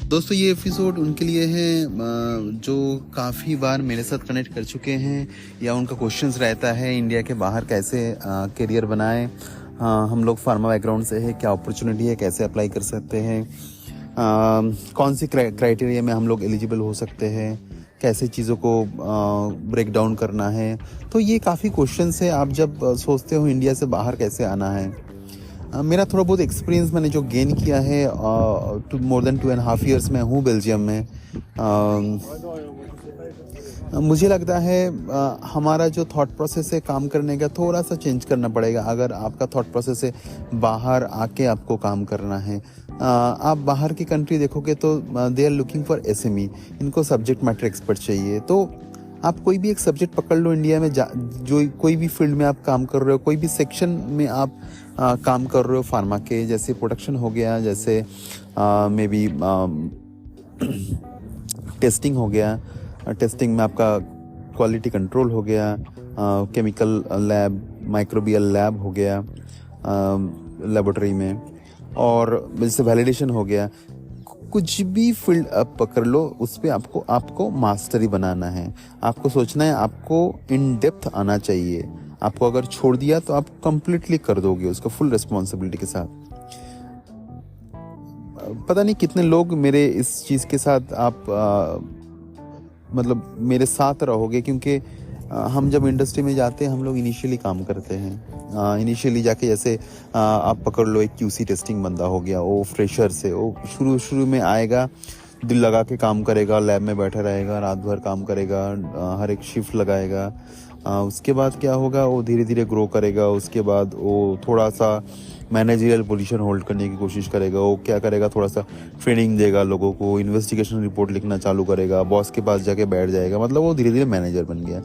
दोस्तों ये एपिसोड उनके लिए है जो काफ़ी बार मेरे साथ कनेक्ट कर चुके हैं या उनका क्वेश्चंस रहता है इंडिया के बाहर कैसे करियर बनाएं। हम लोग फार्मा बैकग्राउंड से है, क्या अपॉर्चुनिटी है, कैसे अप्लाई कर सकते हैं, कौन सी क्राइटेरिया में हम लोग एलिजिबल हो सकते हैं, कैसे चीज़ों को ब्रेक डाउन करना है। तो ये काफ़ी क्वेश्चंस है आप जब सोचते हो इंडिया से बाहर कैसे आना है। मेरा थोड़ा बहुत एक्सपीरियंस मैंने जो गेन किया है मोर देन 2.5 years में हूँ बेल्जियम में। मुझे लगता है हमारा जो थॉट प्रोसेस है काम करने का थोड़ा सा चेंज करना पड़ेगा। अगर आपका थॉट प्रोसेस है बाहर आके आपको काम करना है, आप बाहर की कंट्री देखोगे तो they are looking for SME, इनको सब्जेक्ट मैटर एक्सपर्ट चाहिए। तो आप कोई भी एक सब्जेक्ट पकड़ लो इंडिया में, जो कोई भी फील्ड में आप काम कर रहे हो, कोई भी सेक्शन में आप काम कर रहे हो फार्मा के, जैसे प्रोडक्शन हो गया, जैसे मे बी टेस्टिंग हो गया, टेस्टिंग में आपका क्वालिटी कंट्रोल हो गया, केमिकल लैब, माइक्रोबियल लैब हो गया लेबोरेटरी में, और जैसे वैलिडेशन हो गया। कुछ भी फील्ड आप पकड़ लो, उस पर आपको मास्टरी बनाना है। आपको सोचना है, आपको इन डेप्थ आना चाहिए। आपको अगर छोड़ दिया तो आप कंप्लीटली कर दोगे उसका फुल रिस्पॉन्सिबिलिटी के साथ। पता नहीं कितने लोग मेरे इस चीज़ के साथ आप मतलब मेरे साथ रहोगे, क्योंकि हम जब इंडस्ट्री में जाते हैं हम लोग इनिशियली काम करते हैं। इनिशियली जाके जैसे आप पकड़ लो एक क्यूसी टेस्टिंग बंदा हो गया, वो फ्रेशर से, वो शुरू में आएगा, दिल लगा के काम करेगा, लैब में बैठा रहेगा, रात भर काम करेगा, हर एक शिफ्ट लगाएगा। उसके बाद क्या होगा, वो धीरे धीरे ग्रो करेगा। उसके बाद वो थोड़ा सा मैनेजरियल पोजीशन होल्ड करने की कोशिश करेगा। वो क्या करेगा, थोड़ा सा ट्रेनिंग देगा लोगों को, इन्वेस्टिगेशन रिपोर्ट लिखना चालू करेगा, बॉस के पास जाके बैठ जाएगा, मतलब वो धीरे धीरे मैनेजर बन गया।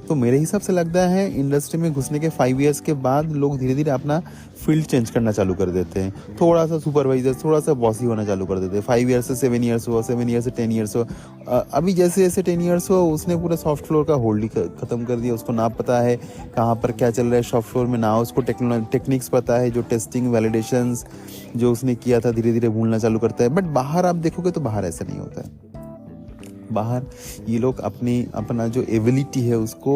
तो मेरे हिसाब से लगता है इंडस्ट्री में घुसने के 5 years के बाद लोग धीरे धीरे अपना फील्ड चेंज करना चालू कर देते हैं। थोड़ा सा सुपरवाइजर, थोड़ा सा बॉसी होना चालू कर देते हैं। 5 years से 7 years हुआ, 7 years से 10 years हुआ। अभी जैसे जैसे 10 years हुआ, उसने पूरा सॉफ्ट फ्लोर का होल्ड ही खत्म कर दिया। उसको ना पता है कहाँ पर क्या चल रहा है सॉफ्ट फ्लोर में, ना उसको टेक्निक्स पता है, जो टेस्टिंग वैलिडेशंस जो उसने किया था धीरे धीरे भूलना चालू करता है। बट बाहर आप देखोगे तो बाहर ऐसा नहीं होता है। बाहर ये लोग अपना जो एबिलिटी है उसको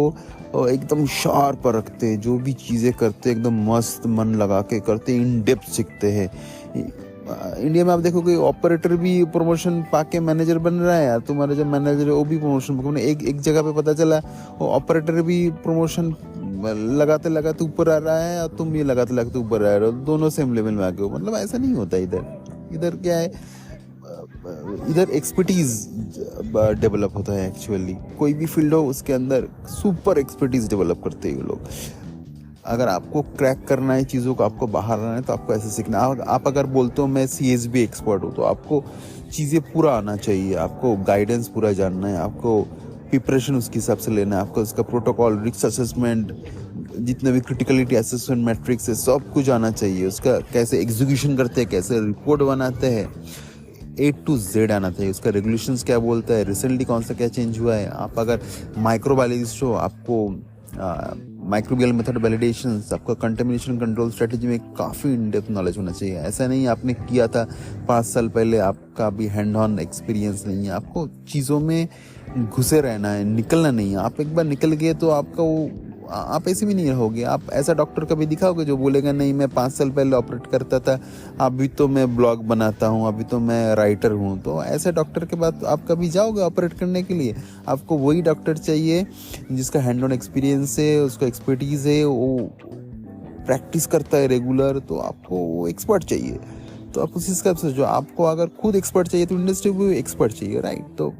एकदम शार्प रखते हैं। जो भी चीज़ें करते हैं एकदम मस्त मन लगा के करते हैं, इन डेप्थ सीखते हैं। इंडिया में आप देखोगे ऑपरेटर भी प्रमोशन पाके मैनेजर बन रहा है, यार तुम्हारा जो मैनेजर है वो भी प्रमोशन, एक जगह पे पता चला वो ऑपरेटर भी प्रमोशन लगाते लगाते ऊपर आ रहा है, और तुम भी लगाते लगाते ऊपर आ रहे हो, दोनों सेम लेवल में आके हो। मतलब ऐसा नहीं होता इधर क्या है, इधर एक्सपर्टीज डेवलप होता है। एक्चुअली कोई भी फील्ड हो उसके अंदर सुपर एक्सपर्टीज डेवलप करते हैं लोग। अगर आपको क्रैक करना है चीज़ों को, आपको बाहर आना है, तो आपको ऐसे सीखना। आप अगर बोलते हो मैं CSB एक्सपर्ट हूँ, तो आपको चीज़ें पूरा आना चाहिए, आपको गाइडेंस पूरा जानना है, आपको प्रिपरेशन उसके हिसाब से लेना है, आपको उसका प्रोटोकॉल, रिस्क असेसमेंट, जितने भी क्रिटिकलिटी असेसमेंट मैट्रिक्स है, सब कुछ आना चाहिए। उसका कैसे एग्जीक्यूशन करते हैं, कैसे रिपोर्ट बनाते हैं, A to Z आना चाहिए। उसका रेगुलेशंस क्या बोलता है, रिसेंटली कौन सा क्या चेंज हुआ है। आप अगर माइक्रोबायोलॉजिस्ट हो, आपको माइक्रोबियल मेथड वैलिडेशंस, आपका कंटेमिनेशन कंट्रोल स्ट्रेटजी में काफ़ी इन डेप्थ नॉलेज होना चाहिए। ऐसा नहीं आपने किया था 5 साल पहले, आपका भी हैंड ऑन एक्सपीरियंस नहीं है। आपको चीज़ों में घुसे रहना है, निकलना नहीं है। आप एक बार निकल गए तो आपका वो, आप ऐसे भी नहीं रहोगे। आप ऐसा डॉक्टर कभी दिखाओगे जो बोलेगा नहीं मैं 5 साल पहले ऑपरेट करता था, अभी तो मैं ब्लॉग बनाता हूँ, अभी तो मैं राइटर हूँ। तो ऐसे डॉक्टर के बाद आप कभी जाओगे ऑपरेट करने के लिए? आपको वही डॉक्टर चाहिए जिसका हैंड ऑन एक्सपीरियंस है, उसका एक्सपर्टीज़ है, वो प्रैक्टिस करता है रेगुलर। तो आपको वो एक्सपर्ट चाहिए। तो आप उसी हिसाब से जो आपको अगर खुद एक्सपर्ट चाहिए तो इंडस्ट्री को भी एक्सपर्ट चाहिए, राइट। तो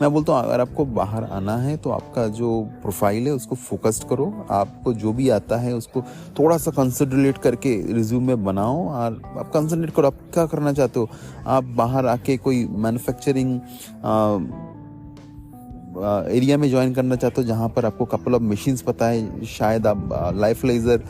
मैं बोलता हूँ अगर आपको बाहर आना है तो आपका जो प्रोफाइल है उसको फोकस्ड करो। आपको जो भी आता है उसको थोड़ा सा कंसंट्रेट करके रिज्यूम में बनाओ, और आप कंसंट्रेट करो आप क्या करना चाहते हो। आप बाहर आके कोई मैन्युफैक्चरिंग एरिया में ज्वाइन करना चाहते हो जहाँ पर आपको कपल ऑफ मशीन्स पता है, शायद आप लाइफ लेजर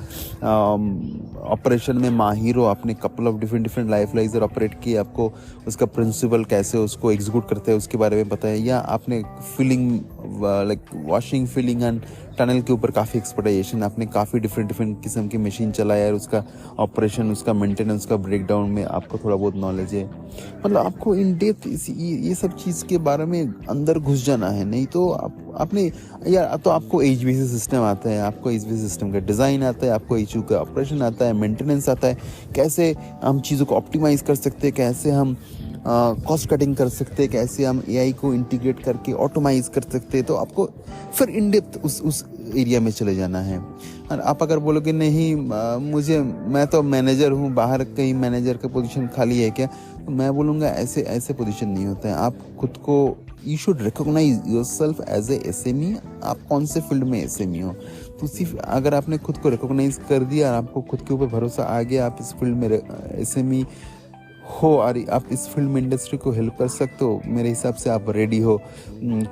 ऑपरेशन में माहिर हो, आपने couple of different life laser operate किए, आपको उसका प्रिंसिपल कैसे उसको एग्जीक्यूट करते हैं उसके बारे में पता है, या आपने filling like washing, filling and tunnel के ऊपर काफ़ी एक्सपर्टाइजेशन, आपने काफ़ी डिफरेंट किस्म की मशीन चलाया है, उसका ऑपरेशन, उसका मेंटेनेंस, उसका ब्रेकडाउन में आपको थोड़ा बहुत नॉलेज है। मतलब आपको इन डेप्थ ये सब चीज़ के बारे में अंदर घुस जाना है, नहीं तो आपने यार तो आपको एचवीएसी सिस्टम आता है, आपको एचवीएसी सिस्टम का डिज़ाइन आता है, आपको एचयू का ऑपरेशन आता है, मेंटेनेंस आता है, कैसे हम चीज़ों को ऑप्टिमाइज़ कर सकते हैं, कैसे हम कॉस्ट कटिंग कर सकते हैं, कैसे हम एआई को इंटीग्रेट करके ऑटोमाइज कर सकते हैं। तो आपको फिर इन डेप्थ उस एरिया में चले जाना है। और आप अगर बोलोगे नहीं मैं तो मैनेजर हूँ, बाहर कहीं मैनेजर का पोजीशन खाली है क्या, तो मैं बोलूँगा ऐसे पोजीशन नहीं होता है। आप खुद को you should recognise yourself as a SME. आप कौन से फील्ड में एसएमई हो, तो सिर्फ अगर आपने खुद को रिकॉग्नाइज कर दिया और आपको खुद के ऊपर भरोसा आ गया, आप इस फील्ड में एसएमई हो और आप इस फील्ड में इंडस्ट्री को हेल्प कर सकते हो, मेरे हिसाब से आप रेडी हो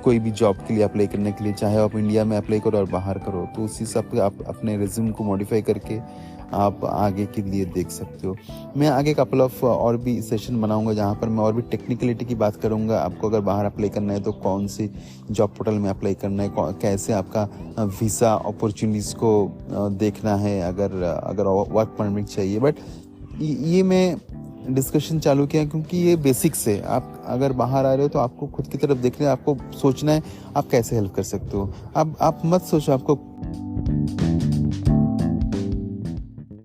कोई भी जॉब के लिए अप्लाई करने के लिए, चाहे आप इंडिया में अप्लाई करो और बाहर करो। तो उस हिसाब से आप अपने रिज्यूम को मॉडिफाई करके आप आगे के लिए देख सकते हो। मैं आगे कपल ऑफ और भी सेशन बनाऊंगा जहाँ पर मैं और भी टेक्निकलिटी की बात करूंगा। आपको अगर बाहर अप्लाई करना है तो कौन सी जॉब पोर्टल में अप्लाई करना है, कैसे आपका वीज़ा अपॉर्चुनिटीज़ को देखना है अगर वर्क परमिट चाहिए। बट ये मैं डिस्कशन चालू किया क्योंकि ये बेसिक्स है। आप अगर बाहर आ रहे हो तो आपको खुद की तरफ देखना है, आपको सोचना है आप कैसे हेल्प कर सकते हो। अब आप मत सोचो आपको